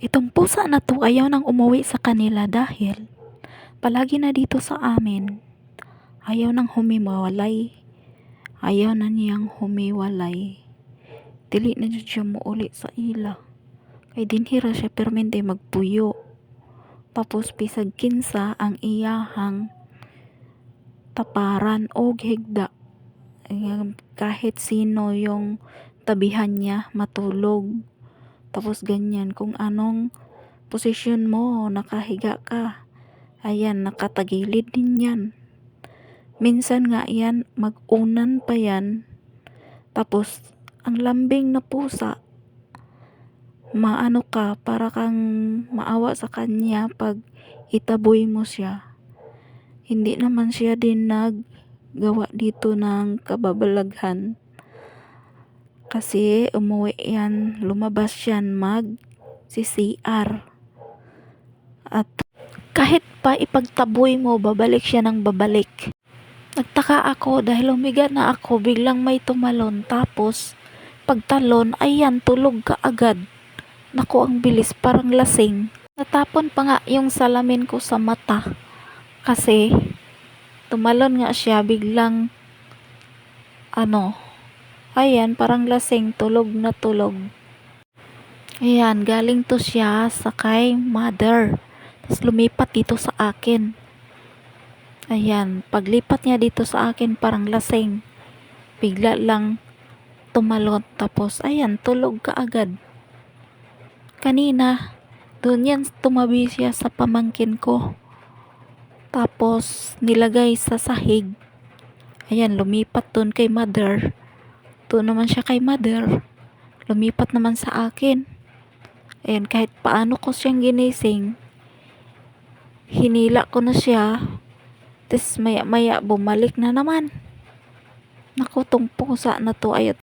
Itong pusa na to ayaw nang umuwi sa kanila dahil palagi na dito sa amin. Ayaw nang humiwalay. Ayaw na niyang humiwalay. Dili na jud siya muuli sa ila. Kay dinhira siya permente magpuyo. Tapos bisag kinsa ang iyahang taparan o higda. Kahit sino yung tabihan niya matulog. Tapos ganyan, kung anong posisyon mo, nakahiga ka, ayan, nakatagilid din yan. Minsan nga yan, mag-unan pa yan. Tapos, ang lambing na pusa, maano ka, para kang maawa sa kanya pag itaboy mo siya. Hindi naman siya din naggawa dito ng kababalaghan. Kasi umuwi yan, lumabas yan CR. At kahit pa ipagtaboy mo, babalik siya ng babalik. Nagtaka ako dahil humiga na ako, biglang may tumalon. Tapos pagtalon, ayan, tulog ka agad. Naku, ang bilis, parang lasing. Natapon pa nga yung salamin ko sa mata. Kasi tumalon nga siya, biglang ayan, parang lasing, tulog na tulog. Ayan, galing to siya sa kay mother. Tapos lumipat dito sa akin. Ayan, paglipat niya dito sa akin, parang lasing. Bigla lang tumalon. Tapos, ayan, tulog ka agad. Kanina, doon yan tumabi siya sa pamangkin ko. Tapos, nilagay sa sahig. Ayan, lumipat doon kay mother. Doon naman siya kay mother. Lumipat naman sa akin. Ayan, kahit paano ko siyang ginising, hinila ko na siya. Tapos maya maya bumalik na naman. Naku, tong pusa na to, ayaw